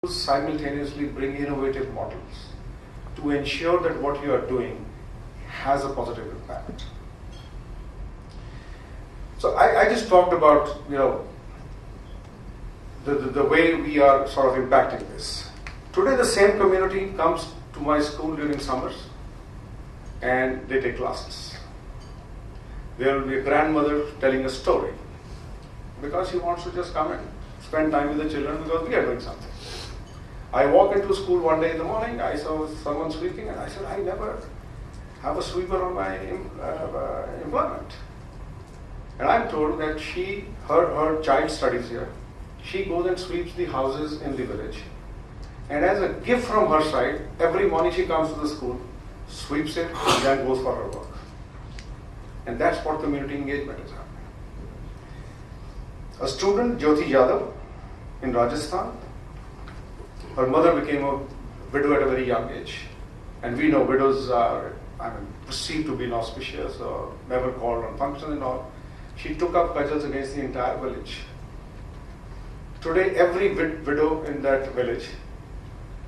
simultaneously bring innovative models to ensure that what you are doing has a positive impact. So I just talked about the way we are sort of impacting this. Today the same community comes to my school during summers and they take classes. There will be a grandmother telling a story because she wants to just come and spend time with the children because we are doing something. I walk into school one day in the morning, I saw someone sweeping and I said, I never have a sweeper on my employment. And I'm told that her child studies here. She goes and sweeps the houses in the village. And as a gift from her side, every morning she comes to the school, sweeps it, and then goes for her work. And that's what community engagement is happening. A student, Jyoti Yadav, in Rajasthan, her mother became a widow at a very young age. And we know widows are perceived to be inauspicious or never called on function and all. She took up cudgels against the entire village. Today, every widow in that village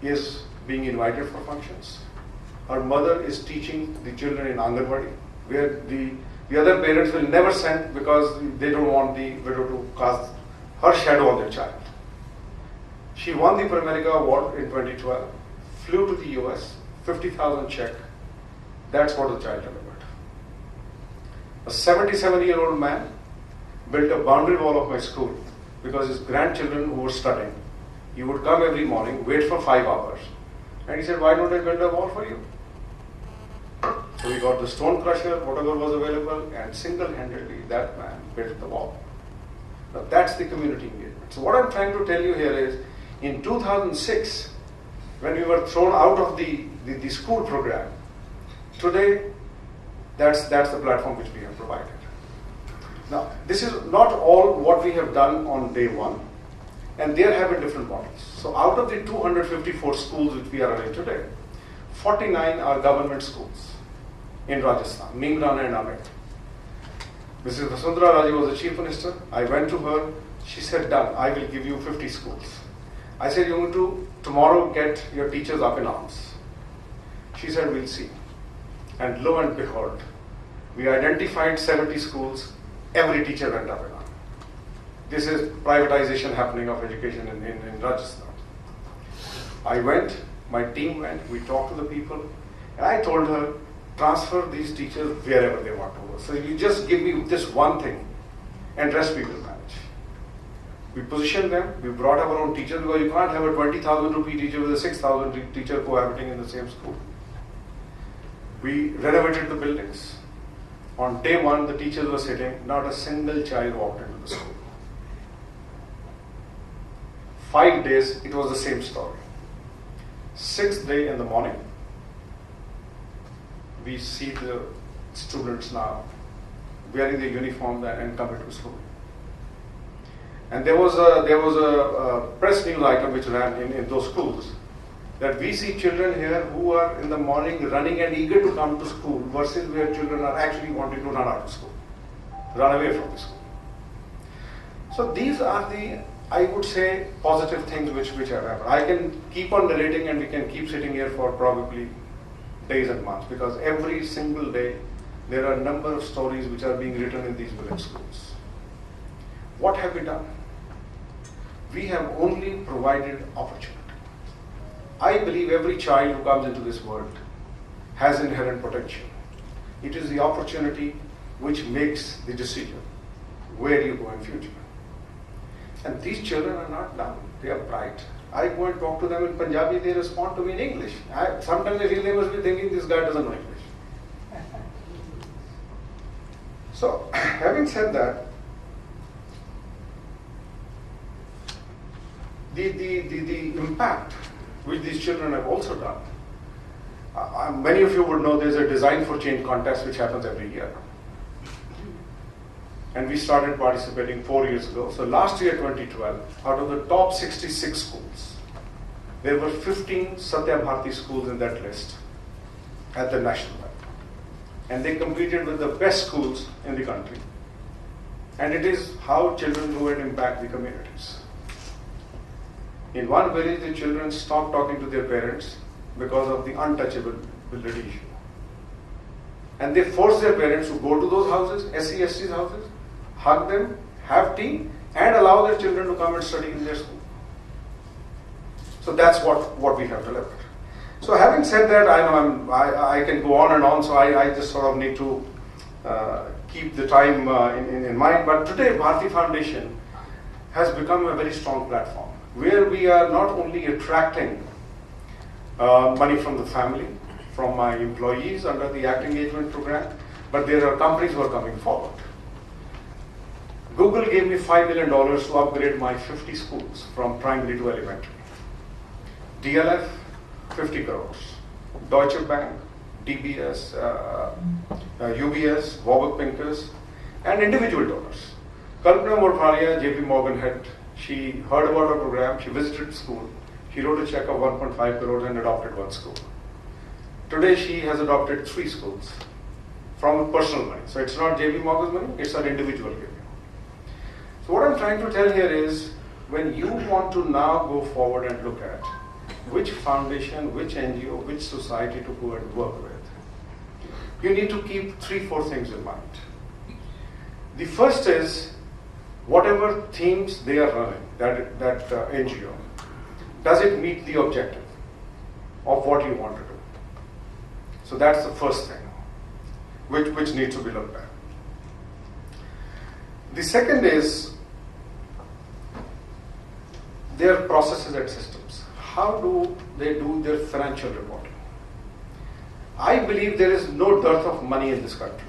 is being invited for functions. Her mother is teaching the children in Anganwadi, where the other parents will never send because they don't want the widow to cast her shadow on their child. She won the Pramerica Award in 2012, flew to the US, 50,000 check. That's what the child delivered. A 77-year-old man built a boundary wall of my school because his grandchildren who were studying, he would come every morning, wait for 5 hours. And he said, why don't I build a wall for you? So we got the stone crusher, whatever was available, and single-handedly that man built the wall. Now that's the community engagement. So what I'm trying to tell you here is, in 2006, when we were thrown out of the school program, today that's the platform which we have provided. Now, this is not all what we have done on day one, and there have been different models. So out of the 254 schools which we are running today, 49 are government schools in Rajasthan, Neemrana and Amet. Mrs. Vasundhara Raje was the chief minister. I went to her, she said, done, I will give you 50 schools. I said, you want to tomorrow get your teachers up in arms. She said, we'll see. And lo and behold, we identified 70 schools, every teacher went up in arms. This is privatization happening of education in Rajasthan. I went, my team went, we talked to the people, and I told her, transfer these teachers wherever they want to go. So you just give me this one thing, and rest we will manage. We positioned them, we brought our own teachers, because you can't have a 20,000 rupee teacher with a 6,000 teacher cohabiting in the same school. We renovated the buildings. On day one, the teachers were sitting, not a single child walked into the school. 5 days, it was the same story. 6th day in the morning, we see the students now wearing the uniform and coming to school. And there was a press news item which ran in those schools that we see children here who are in the morning running and eager to come to school versus where children are actually wanting to run out of school, run away from the school. So these are the, I would say, positive things which have happened. I can keep on narrating and we can keep sitting here for probably days and months because every single day there are a number of stories which are being written in these village schools. What have we done? We have only provided opportunity. I believe every child who comes into this world has inherent potential. It is the opportunity which makes the decision where you go in future. And these children are not dumb, they are bright. I go and talk to them in Punjabi, they respond to me in English. Sometimes I feel they must be thinking this guy doesn't know English. So, having said that, the impact which these children have also done. Many of you would know there's a Design for Change contest which happens every year. And we started participating 4 years ago. So last year, 2012, out of the top 66 schools, there were 15 Satya Bharti schools in that list at the national level. And they competed with the best schools in the country. And it is how children go and impact the communities. In one village, the children stopped talking to their parents because of the untouchability issue. And they forced their parents to go to those houses, SC/ST's houses, hug them, have tea, and allow their children to come and study in their school. So that's what we have delivered. So having said that, I know I can go on and on, so I just sort of need to keep the time in mind. But today, Bharti Foundation has become a very strong platform where we are not only attracting money from the family, from my employees under the Act Engagement Program, but there are companies who are coming forward. Google gave me $5 million to upgrade my 50 schools from primary to elementary. DLF, 50 crores. Deutsche Bank, DBS, UBS, Warburg Pincus, and individual donors. Kalpana Morpharia, JP Morgan head, she heard about our program, she visited school, she wrote a check of 1.5 crores and adopted one school. Today she has adopted 3 schools from personal money. So it's not JP Morgan's money, it's an individual giving. So what I'm trying to tell here is, when you want to now go forward and look at which foundation, which NGO, which society to go and work with, you need to keep 3-4 things in mind. The first is, whatever themes they are running, that NGO, does it meet the objective of what you want to do? So that's the first thing, which needs to be looked at. The second is their processes and systems. How do they do their financial reporting? I believe there is no dearth of money in this country.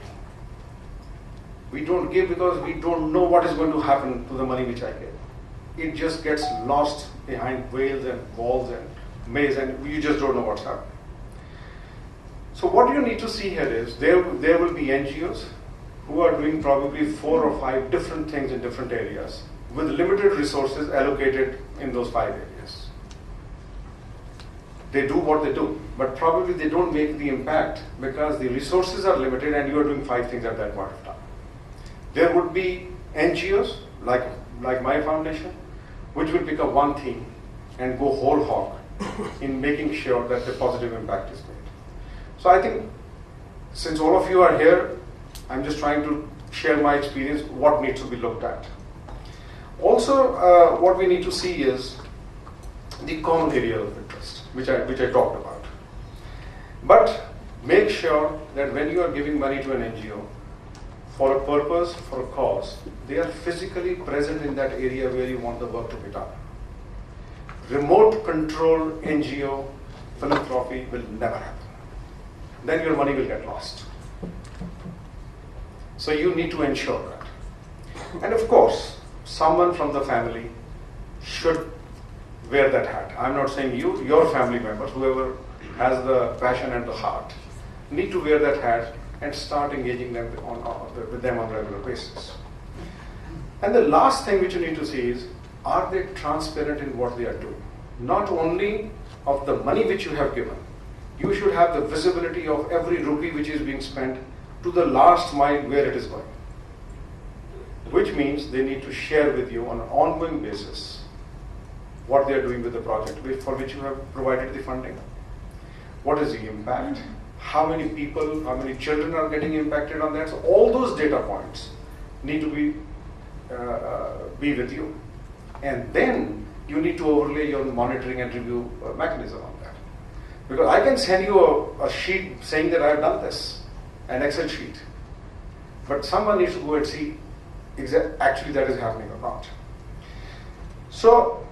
We don't give because we don't know what is going to happen to the money which I give. It just gets lost behind veils and walls and maze, and you just don't know what's happening. So what you need to see here is, there will be NGOs who are doing probably 4 or 5 different things in different areas with limited resources allocated in those 5 areas. They do what they do, but probably they don't make the impact because the resources are limited and you are doing 5 things at that point of time. There would be NGOs like my foundation, which will pick up one theme and go whole hog in making sure that the positive impact is made. So I think, since all of you are here, I'm just trying to share my experience, what needs to be looked at. Also, what we need to see is the common area of interest, which I talked about. But make sure that when you are giving money to an NGO, for a purpose, for a cause, they are physically present in that area where you want the work to be done. Remote control NGO philanthropy will never happen. Then your money will get lost. So you need to ensure that. And of course, someone from the family should wear that hat. I'm not saying you, your family members, whoever has the passion and the heart, need to wear that hat and start engaging them with them on a regular basis. And the last thing which you need to see is, are they transparent in what they are doing? Not only of the money which you have given, you should have the visibility of every rupee which is being spent to the last mile where it is going. Which means they need to share with you on an ongoing basis what they are doing with the project for which you have provided the funding. What is the impact? How many people, how many children are getting impacted on that? So all those data points need to be with you. And then you need to overlay your monitoring and review mechanism on that. Because I can send you a sheet saying that I have done this, an Excel sheet. But someone needs to go and see actually that is happening or not. So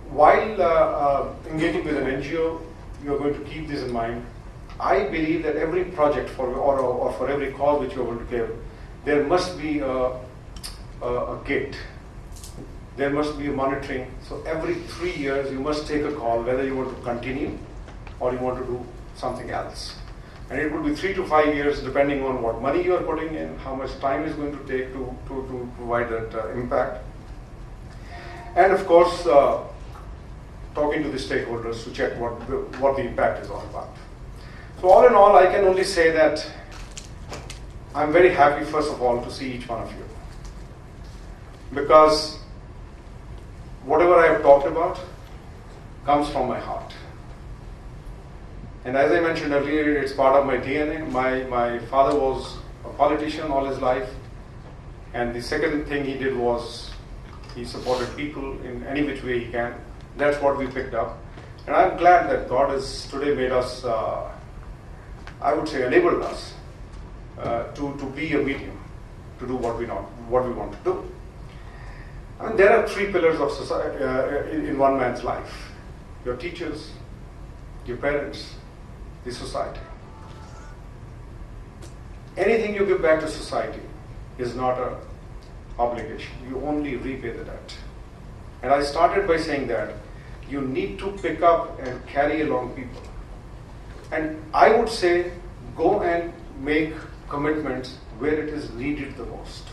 while engaging with an NGO, you are going to keep this in mind. I believe that every project or for every cause which you are going to give, there must be a gate. There must be a monitoring. So every 3 years you must take a call whether you want to continue or you want to do something else. And it would be 3 to 5 years depending on what money you are putting in, how much time is going to take to provide that impact. And of course, talking to the stakeholders to check what the impact is all about. So all in all, I can only say that I'm very happy, first of all, to see each one of you. Because whatever I have talked about, comes from my heart. And as I mentioned earlier, it's part of my DNA. My father was a politician all his life. And the second thing he did was he supported people in any which way he can. That's what we picked up. And I'm glad that God has today made us, I would say, enabled us to be a medium, to do what we want to do. I mean, there are three pillars of society in one man's life: your teachers, your parents, the society. Anything you give back to society is not an obligation. You only repay the debt. And I started by saying that you need to pick up and carry along people. And I would say go and make commitments where it is needed the most.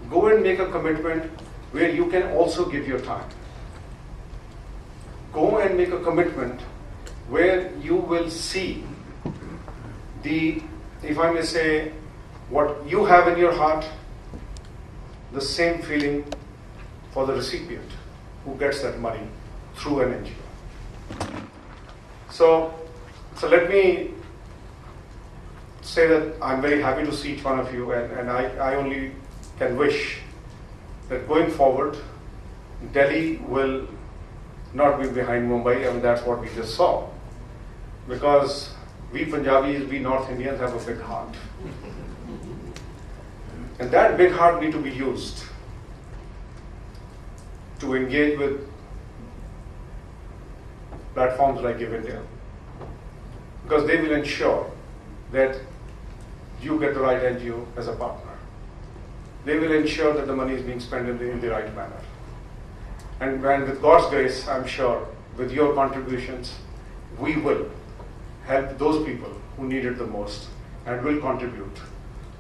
Go and make a commitment where you can also give your time. Go and make a commitment where you will see the, if I may say, what you have in your heart, the same feeling for the recipient who gets that money through an NGO. So let me say that I'm very happy to see each one of you, and I only can wish that going forward, Delhi will not be behind Mumbai. I mean, that's what we just saw. Because we Punjabis, we North Indians have a big heart. And that big heart need to be used to engage with platforms like Give India, because they will ensure that you get the right NGO as a partner. They will ensure that the money is being spent in the right manner. And with God's grace, I'm sure, with your contributions, we will help those people who need it the most and will contribute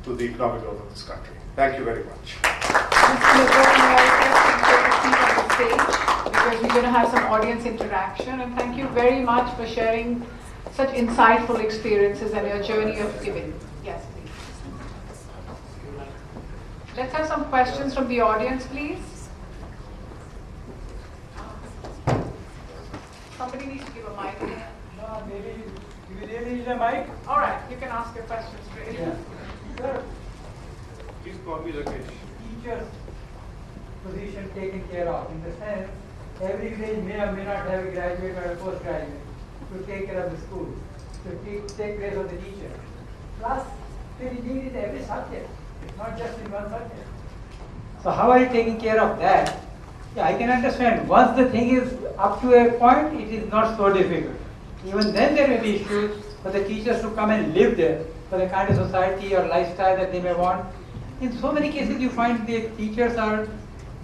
to the economic growth of this country. Thank you very much. Because we're going to have some audience interaction, and thank you very much for sharing such insightful experiences and your journey of giving. Yes, please. Let's have some questions from the audience, please. Somebody needs to give a mic. No, maybe you really need a mic. All right, you can ask your question straight. Yeah. Sir, Please call me Rakesh. teacher's position taken care of, in the sense every village may or may not have a graduate or a postgraduate to take care of the school, to take place of the teacher. Plus, they need it in every subject. It's not just in one subject. So how are you taking care of that? Yeah, I can understand. Once the thing is up to a point, it is not so difficult. Even then there may be issues for the teachers to come and live there, for the kind of society or lifestyle that they may want. In so many cases you find the teachers are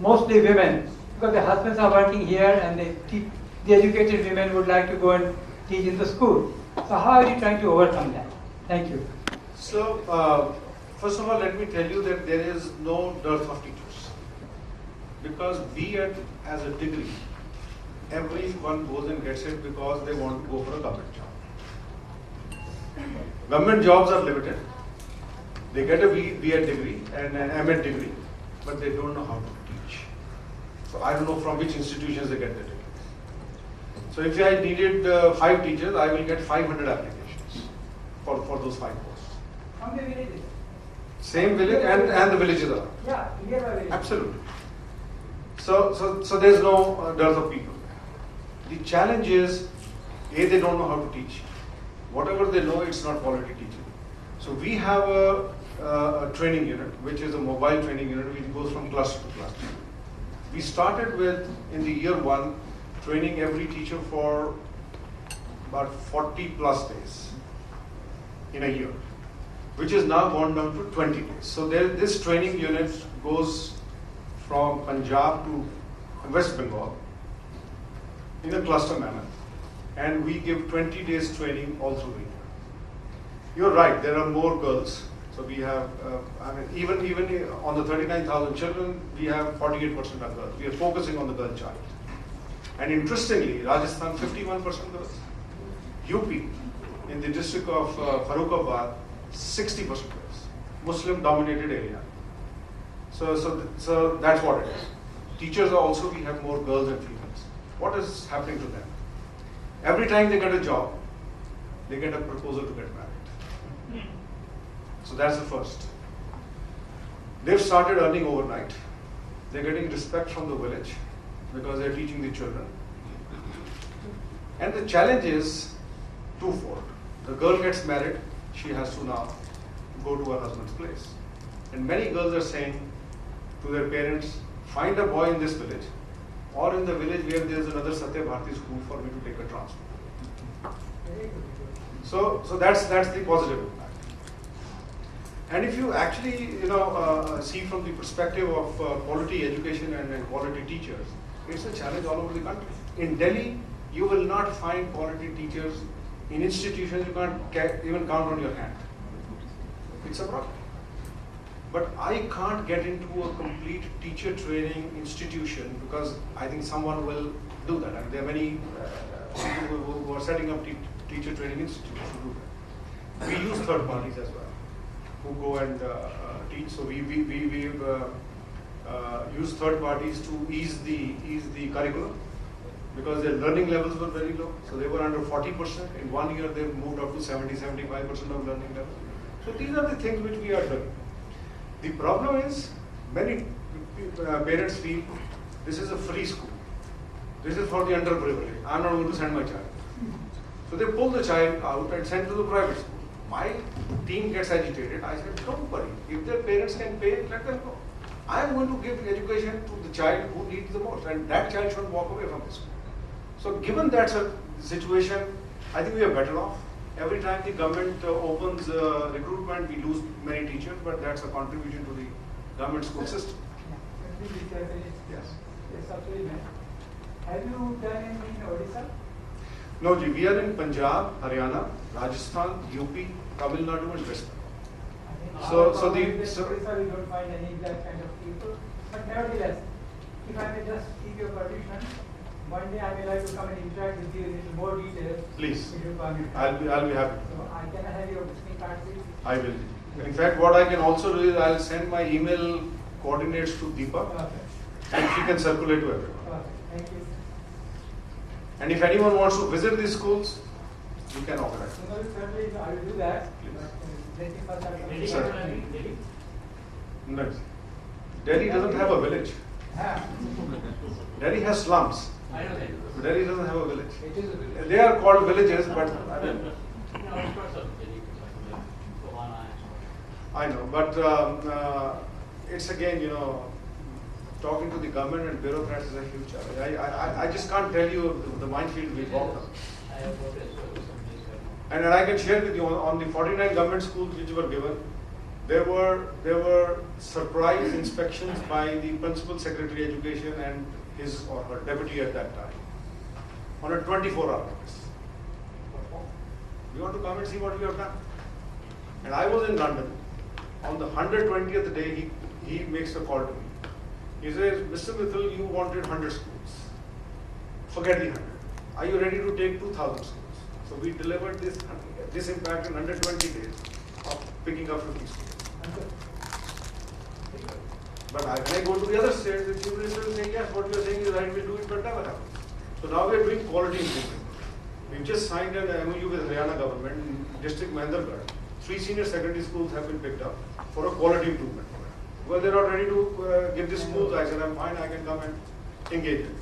mostly women, because the husbands are working here and the educated women would like to go and teach in the school. So how are you trying to overcome that? Thank you. So, first of all, let me tell you that there is no dearth of teachers. Because B.Ed as a degree, everyone goes and gets it because they want to go for a government job. Government jobs are limited. They get a B.Ed degree and an M.Ed degree, but they don't know how to teach. So I don't know from which institutions they get the degree. So if I needed 5 teachers, I will get 500 applications for those 5 posts. From the villages. Same village and the villages are. Yeah, nearby villages. Absolutely. So there's no dearth of people. The challenge is, A, they don't know how to teach. Whatever they know, it's not quality teaching. So we have a training unit, which is a mobile training unit, which goes from cluster to cluster. We started with, in the year 1, training every teacher for about 40 plus days in a year, which is now gone down to 20 days. So this training unit goes from Punjab to West Bengal in a cluster manner, and we give 20 days training all through the year. You're right, there are more girls. So we have, even on the 39,000 children, we have 48% are girls. We are focusing on the girl child. And interestingly, Rajasthan, 51% girls. UP, in the district of Farrukhabad, 60% girls. Muslim-dominated area. So that's what it is. Teachers are also, we have more girls and females. what is happening to them? Every time they get a job, they get a proposal to get married. So that's the first. They've started earning overnight. They're getting respect from the village because they're teaching the children. And the challenge is twofold. The girl gets married, she has to now go to her husband's place. And many girls are saying to their parents, find a boy in this village or in the village where there's another Satya Bharati school for me to take a transfer. So that's the positive impact. And if you actually see from the perspective of quality education and quality teachers, it's a challenge all over the country. In Delhi, you will not find quality teachers in institutions you can't even count on your hand. It's a problem. But I can't get into a complete teacher training institution because I think someone will do that. And there are many people who are setting up teacher training institutes to do that. We use third parties as well, who go and teach. So we've used third parties to ease the curriculum because their learning levels were very low. So they were under 40%. In 1 year, they've moved up to 70-75% of learning level. So these are the things which we are doing. The problem is many parents feel this is a free school. This is for the underprivileged. I'm not going to send my child. So they pull the child out and send to the private school. My team gets agitated. I said, don't worry. If their parents can pay, let them go. I am going to give education to the child who needs the most, and that child should walk away from the school. So given that situation, I think we are better off. Every time the government opens recruitment, we lose many teachers, but that's a contribution to the government school system. Yes. Have you done anything in Odisha? No, ji, we are in Punjab, Haryana, Rajasthan, UP, Tamil Nadu, and West Bengal. So Odisha we don't find any that kind of people. But nevertheless, if I may just seek your permission, one day I may like to come and interact with you in little more detail. Please. If you permit. I'll be happy. So I can have your visiting card, please. I will. In fact, what I can also do is I'll send my email coordinates to Deepa, Perfect. and she can circulate to everyone. Perfect. Thank you. And if anyone wants to visit these schools, you can organize. So certainly I will do that. Please. But let me first have Delhi, Sir. No. Delhi doesn't have a village. Yeah. Delhi has slums. I know that. But Delhi doesn't have a village. It is a village. They are called villages, but I mean, No, of course, Delhi, Gohana and so on. I know. But it's again, talking to the government and bureaucrats is a huge challenge. I just can't tell you the minefield we walked on. I have got as well some days ago. And I can share with you on the 49 government schools which were given, there were surprise inspections by the principal secretary education and his or her deputy at that time on a 24-hour basis. You want to come and see what we have done? And I was in London. On the 120th day, he makes a call to me. He says, Mr. Mithil, you wanted 100 schools. Forget the 100. Are you ready to take 2,000 schools? So we delivered this impact in 120 days of picking up 50 schools. But when I go to the other states, the chief minister will say, yes, what you are saying is right, we'll do it, but never happens. So now we are doing quality improvement. We've just signed an MOU with Haryana government in district Mahendragarh. 3 senior secondary schools have been picked up for a quality improvement program. Well, they're not ready to give the schools. I said, I'm fine, I can come and engage it.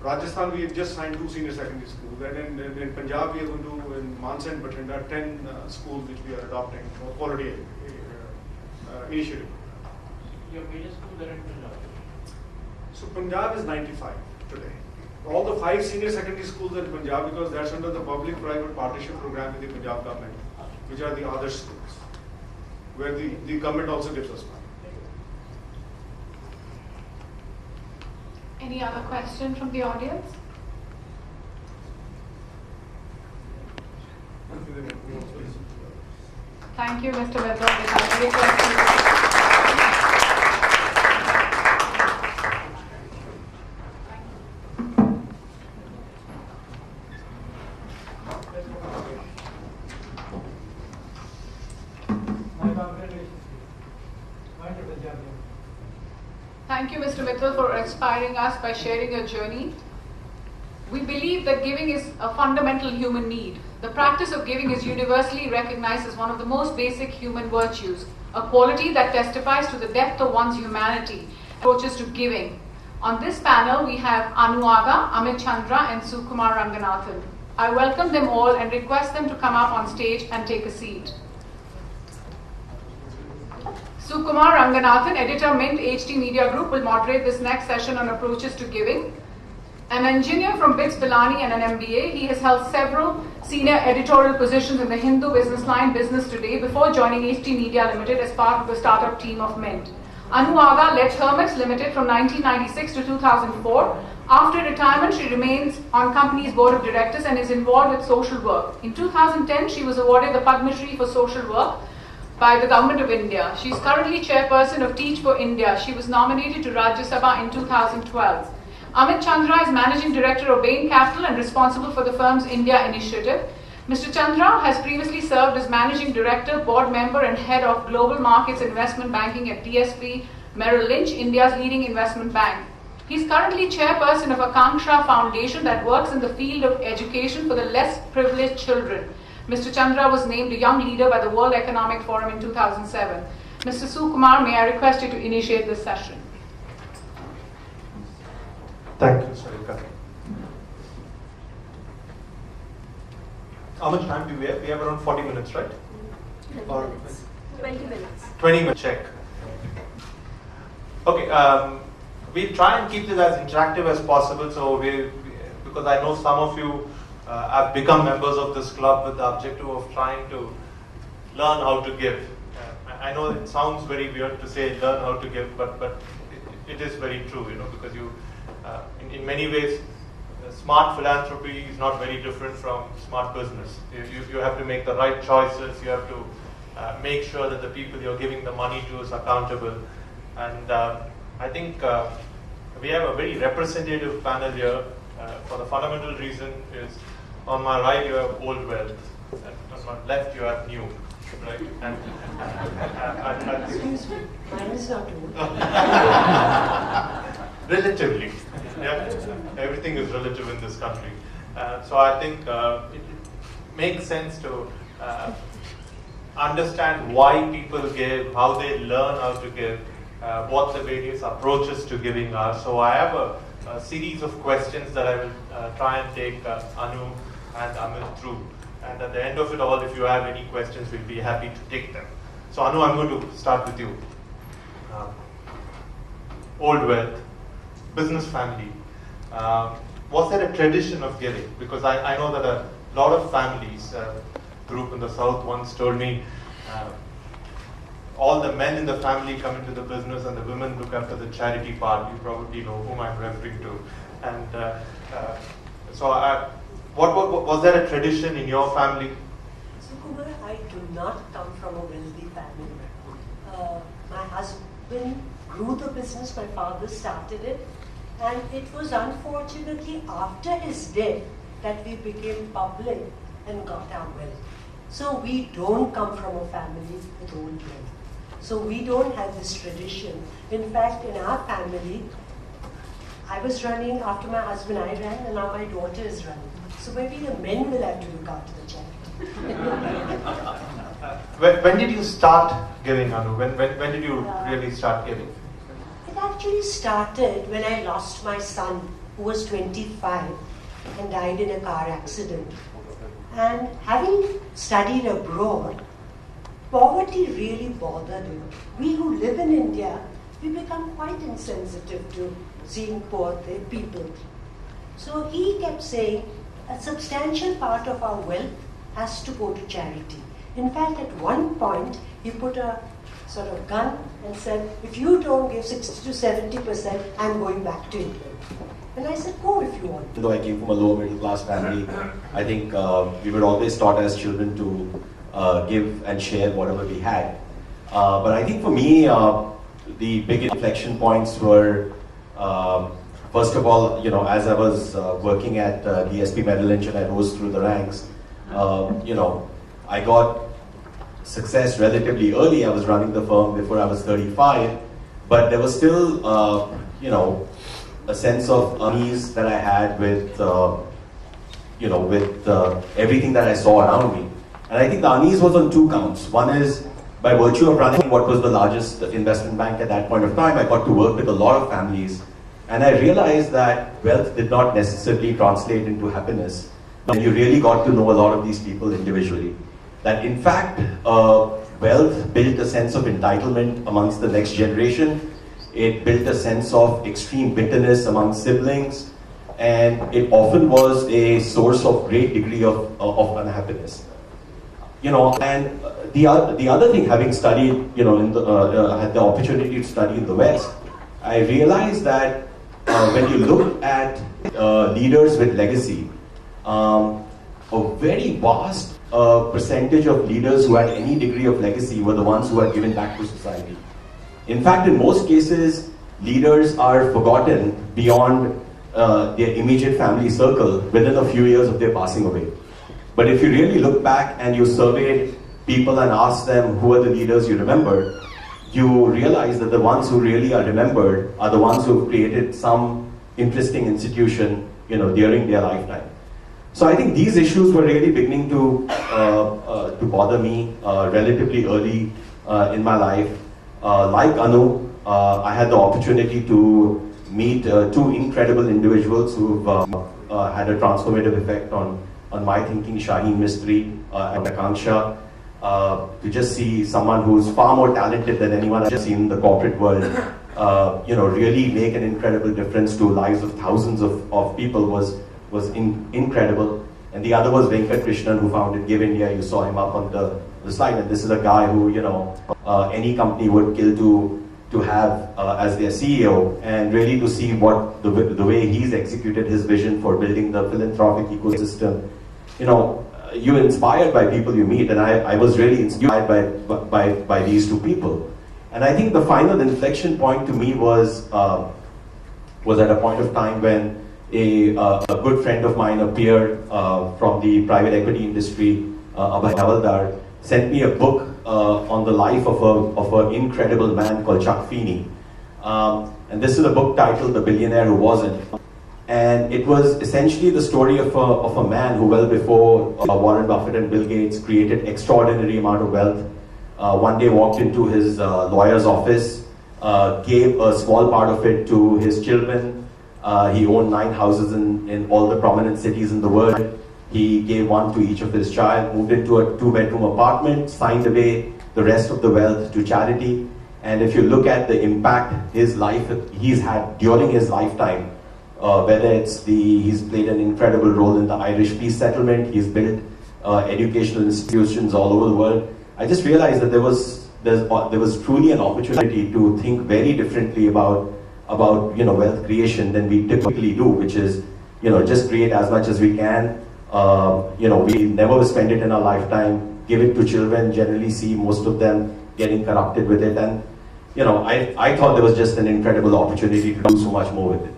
Rajasthan, we have just signed 2 senior secondary schools. And in Punjab, we are going to, in Mansa and Bathinda, 10 schools which we are adopting for quality initiative. Your major schools are in Punjab. So Punjab is 95 today. All the 5 senior secondary schools are in Punjab because that's under the public-private partnership program with the Punjab government, which are the other schools, where the government also gives us money. Any other question from the audience? Thank you, Mr. Vedra. We have very questions. My congratulations. Wonderful job. Thank you, Mr. Mithil. Mittal, for inspiring us by sharing your journey. We believe that giving is a fundamental human need. The practice of giving is universally recognized as one of the most basic human virtues, a quality that testifies to the depth of one's humanity, approaches to giving. On this panel, we have Anu Aga, Amit Chandra, and Sukumar Ranganathan. I welcome them all and request them to come up on stage and take a seat. Sukumar Ranganathan, editor, Mint HT Media Group, will moderate this next session on approaches to giving. An engineer from BITS Pilani and an MBA, he has held several senior editorial positions in the Hindu business line Business Today before joining HT Media Limited as part of the startup team of Mint. Anu Aga led Hermits Limited from 1996 to 2004. After retirement, she remains on company's board of directors and is involved with social work. In 2010, she was awarded the Padma Shri for social work by the Government of India. She is currently chairperson of Teach for India. She was nominated to Rajya Sabha in 2012. Amit Chandra is Managing Director of Bain Capital and responsible for the firm's India initiative. Mr. Chandra has previously served as Managing Director, Board Member and Head of Global Markets Investment Banking at DSP Merrill Lynch, India's leading investment bank. He is currently Chairperson of Akanksha Foundation that works in the field of education for the less privileged children. Mr. Chandra was named a Young Leader by the World Economic Forum in 2007. Mr. Sukumar, may I request you to initiate this session? Thank you, Sarika. How much time do we have? We have around 40 minutes, right? 20 minutes. 20 minutes, check. Okay, we'll try and keep this as interactive as possible. So because I know some of you have become members of this club with the objective of trying to learn how to give. I know it sounds very weird to say learn how to give, but it is very true, because you, in many ways, smart philanthropy is not very different from smart business. You have to make the right choices. You have to make sure that the people you're giving the money to is accountable. And I think we have a very representative panel here for the fundamental reason is on my right you have old wealth, and on my left you have new. Right? Excuse me, mine is not old. Relatively. Yeah, everything is relative in this country. So I think it makes sense to understand why people give, how they learn how to give, what the various approaches to giving are. So I have a series of questions that I will try and take Anu and Amit through. And at the end of it all, if you have any questions, we'll be happy to take them. So Anu, I'm going to start with you. Old wealth, business family. Was there a tradition of giving? Because I know that a lot of families, group in the South once told me, all the men in the family come into the business and the women look after the charity part. You probably know whom I'm referring to. And was there a tradition in your family? Sukumar, I do not come from a wealthy family. My husband grew the business, my father started it, and it was unfortunately after his death that we became public and got our wealth. So we don't come from a family with old wealth. So we don't have this tradition. In fact, in our family, I was running, after my husband I ran, and now my daughter is running. So maybe the men will have to look after the charity. When did you start giving, Anu? When did you really start giving? It actually started when I lost my son, who was 25 and died in a car accident. And having studied abroad, poverty really bothered him. We who live in India, we become quite insensitive to seeing poor people. So he kept saying, a substantial part of our wealth has to go to charity. In fact, at one point, he put a sort of gun and said, if you don't give 60 to 70%, I'm going back to England. And I said, go if you want. Though I came from a lower middle class family, I think we were always taught as children to give and share whatever we had. But I think for me, the big inflection points were, first of all, as I was working at DSP Merrill Lynch and I rose through the ranks, I got success relatively early. I was running the firm before I was 35, but there was still a sense of unease that I had with everything that I saw around me. And I think the unease was on two counts. One is, by virtue of running what was the largest investment bank at that point of time, I got to work with a lot of families. And I realized that wealth did not necessarily translate into happiness. And you really got to know a lot of these people individually. That in fact, wealth built a sense of entitlement amongst the next generation. It built a sense of extreme bitterness among siblings. And it often was a source of great degree of unhappiness. And the other thing, having studied, had the opportunity to study in the West, I realized that when you look at leaders with legacy, a very vast percentage of leaders who had any degree of legacy were the ones who had given back to society. In fact, in most cases, leaders are forgotten beyond their immediate family circle within a few years of their passing away. But if you really look back and you surveyed people and asked them who are the leaders you remember, you realize that the ones who really are remembered are the ones who have created some interesting institution, during their lifetime. So I think these issues were really beginning to bother me relatively early in my life. Like Anu, I had the opportunity to meet two incredible individuals who've had a transformative effect on my thinking, Shaheen Mistry and Akanksha. To just see someone who's far more talented than anyone I've seen in the corporate world, really make an incredible difference to lives of thousands of people was incredible. And the other was Venkat Krishnan, who founded Give India. You saw him up on the slide. And this is a guy who, any company would kill to have as their CEO, and really to see what the way he's executed his vision for building the philanthropic ecosystem. You're inspired by people you meet, and I was really inspired by these two people. And I think the final inflection point to me was at a point of time when a good friend of mine, a peer from the private equity industry, Abhay Havaldar, sent me a book on the life of an incredible man called Chuck Feeney. And this is a book titled The Billionaire Who Wasn't. And it was essentially the story of a man who, well before Warren Buffett and Bill Gates, created extraordinary amount of wealth. One day walked into his lawyer's office, gave a small part of it to his children. He owned 9 houses in all the prominent cities in the world. He gave one to each of his child, moved into a 2-bedroom apartment, signed away the rest of the wealth to charity. And if you look at the impact he's had during his lifetime, whether it's he's played an incredible role in the Irish peace settlement, he's built educational institutions all over the world. I just realized that there was truly an opportunity to think very differently about wealth creation than we typically do, which is just create as much as we can. We never spend it in our lifetime, give it to children, generally see most of them getting corrupted with it. And I thought there was just an incredible opportunity to do so much more with it.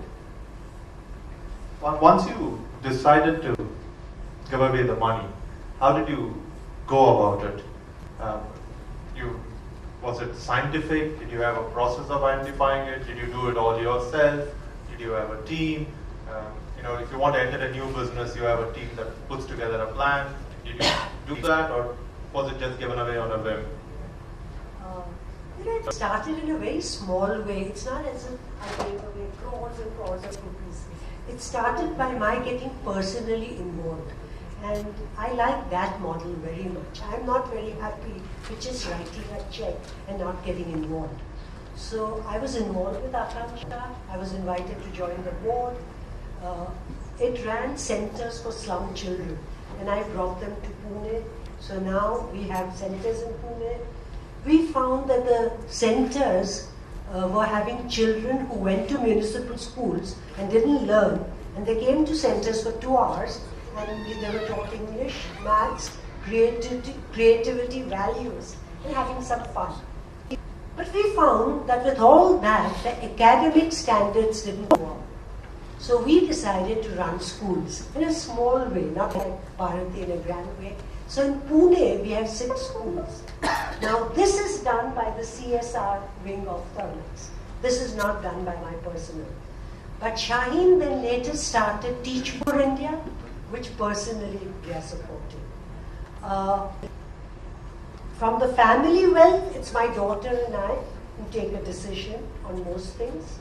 Once you decided to give away the money, how did you go about it? Was it scientific? Did you have a process of identifying it? Did you do it all yourself? Did you have a team? If you want to enter a new business, you have a team that puts together a plan. Did you do that, or was it just given away on a whim? It started in a very small way. It's not as if I gave away crores and crores of rupees. It started by my getting personally involved. And I like that model very much. I'm not very happy with just writing a check and not getting involved. So I was involved with Akanksha. I was invited to join the board. It ran centers for slum children, and I brought them to Pune. So now we have centers in Pune. We found that the centers were having children who went to municipal schools and didn't learn, and they came to centers for 2 hours, and they were taught English, maths, creativity, values, and having some fun. But we found that with all that, the academic standards didn't go up. So we decided to run schools in a small way, not like Bharati in a grand way. So in Pune, we have 6 schools. Now this is done by the CSR wing of Thermix. This is not done by my personnel. But Shaheen then later started Teach for India, which personally we are supporting. From the family wealth, it's my daughter and I who take a decision on most things.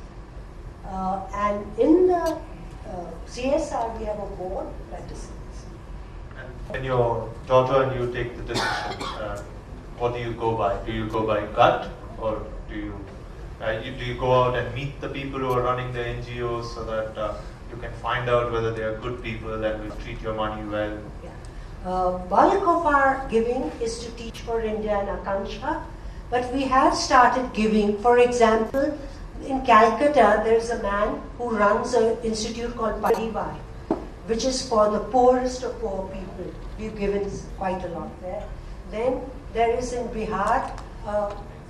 And in the CSR, we have a board that decides. And when your daughter and you take the decision, what do you go by? Do you go by gut, or do you go out and meet the people who are running the NGOs so that you can find out whether they are good people and will treat your money well? Yeah. Bulk of our giving is to Teach for India and Akanksha, but we have started giving. For example, in Calcutta, there's a man who runs an institute called Parivar, which is for the poorest of poor people. We've given quite a lot there. Then there is in Bihar,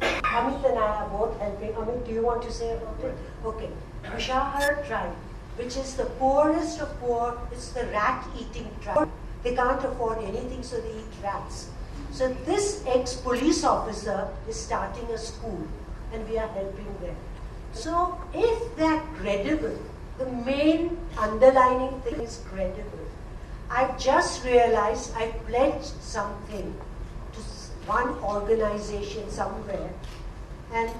Amit and I are both helping. Amit, do you want to say about it? Okay. Vishahar tribe, which is the poorest of poor, it's the rat-eating tribe. They can't afford anything, so they eat rats. So this ex-police officer is starting a school, and we are helping them. So if they're credible, the main underlining thing is credible. I just realized I pledged something to one organization somewhere, and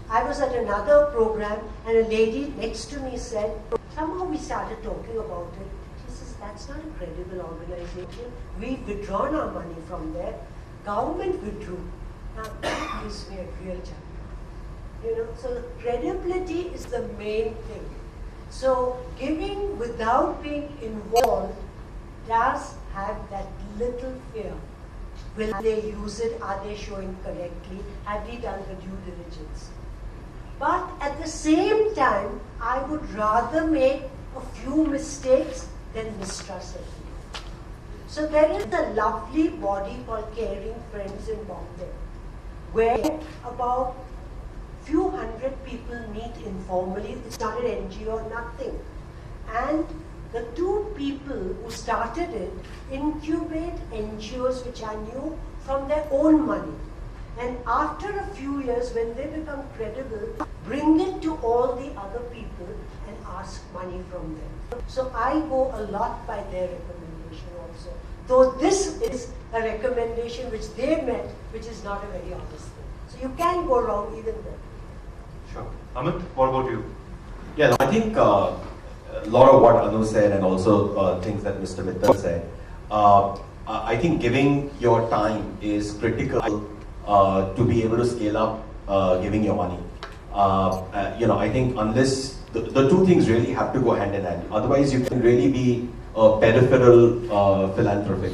I was at another program, and a lady next to me said, somehow we started talking about it. She says, that's not a credible organization. We've withdrawn our money from there. Government withdrew. Now that gives me a real challenge. So the credibility is the main thing. So giving without being involved does have that little fear. Will they use it? Are they showing correctly? Have we done the due diligence? But at the same time, I would rather make a few mistakes than mistrust everything. So there is a lovely body called Caring Friends in Bombay, where about few hundred people meet informally. It's not an NGO, nothing. And the two people who started it incubate NGOs which are new from their own money. And after a few years, when they become credible, bring it to all the other people and ask money from them. So I go a lot by their recommendation also. Though this is a recommendation which they met, which is not a very honest thing. So you can go wrong even there. Sure. Amit, what about you? Yeah, no, I think a lot of what Anu said and also things that Mr. Mittal said. I think giving your time is critical to be able to scale up giving your money. I think unless the two things really have to go hand in hand. Otherwise, you can really be a peripheral philanthropic.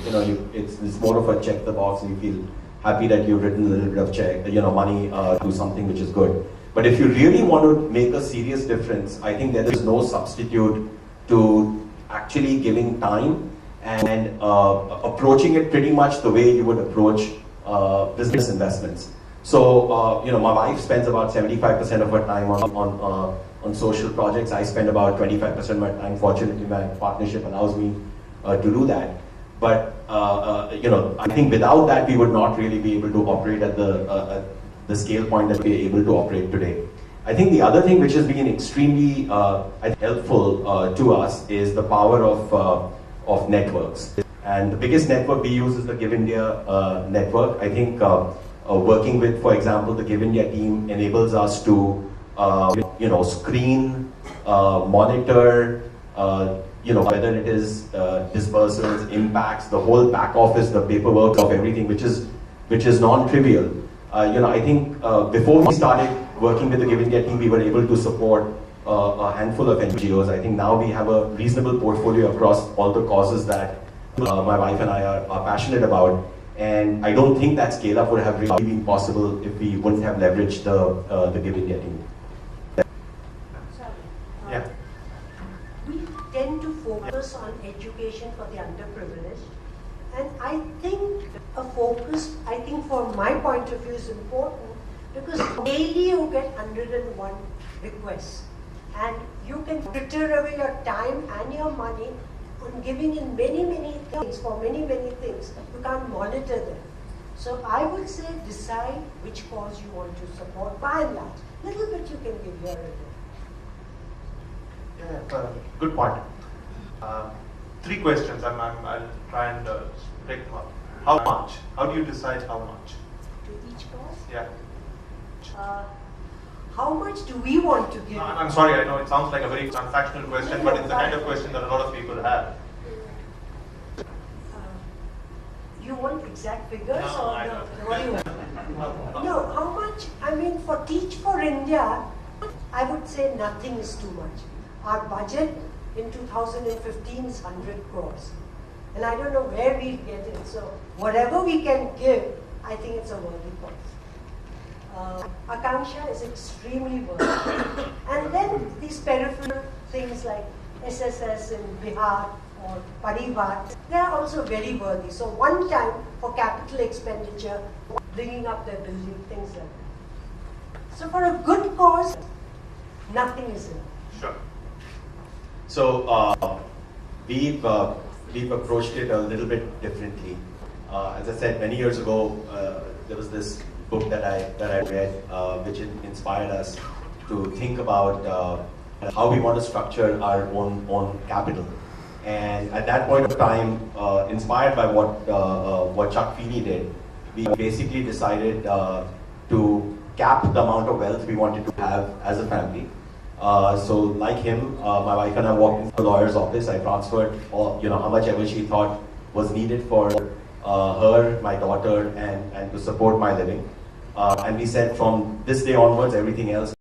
It's more of a check the box. And you feel happy that you've written a little bit of check, money to something which is good. But if you really want to make a serious difference, I think there is no substitute to actually giving time and approaching it pretty much the way you would approach business investments. So, my wife spends about 75% of her time on social projects. I spend about 25% of my time. Fortunately, my partnership allows me to do that. But, I think without that, we would not really be able to operate at the scale point that we are able to operate today. I think the other thing which has been extremely helpful to us is the power of networks. And the biggest network we use is the Give India network. I think working with, for example, the Give India team enables us to, screen, monitor, whether it is disbursals, impacts, the whole back office, the paperwork of everything, which is non-trivial. I think before we started working with the Give India team, we were able to support a handful of NGOs. I think now we have a reasonable portfolio across all the causes that my wife and I are passionate about. And I don't think that scale up would have really been possible if we wouldn't have leveraged the Give India team. Yeah. We tend to focus on education for the underprivileged. And I think a focus, from my point of view, is important because daily you get 101 requests. And you can fritter away your time and your money on giving in many, many things, for many, many things. You can't monitor them. So I would say decide which cause you want to support by and large. Little bit you can give here and there. Yeah, good point. 3 questions, and I'll try and break them up. How much? How do you decide how much? To each cause? Yeah. How much do we want to give? I'm sorry, I know it sounds like a very transactional question, but it's the kind of question that a lot of people have. You want exact figures No, or I no? don't. What do you want? No, how much? I mean, for Teach for India, I would say nothing is too much. Our budget in 2015 is 100 crores. And I don't know where we'll get it. So whatever we can give, I think it's a worthy cause. Akanksha is extremely worthy. And then these peripheral things like SSS in Bihar or Parivar, they are also very worthy. So one time for capital expenditure, bringing up their building, things like that. So for a good cause, nothing is enough. Sure. So we've approached it a little bit differently. As I said, many years ago, there was this book that I read, which inspired us to think about how we want to structure our own capital. And at that point of time, inspired by what Chuck Feeney did, we basically decided to cap the amount of wealth we wanted to have as a family. So like him, my wife and I walked into the lawyer's office. I transferred how much ever she thought was needed for her, my daughter, and to support my living. And we said from this day onwards, everything else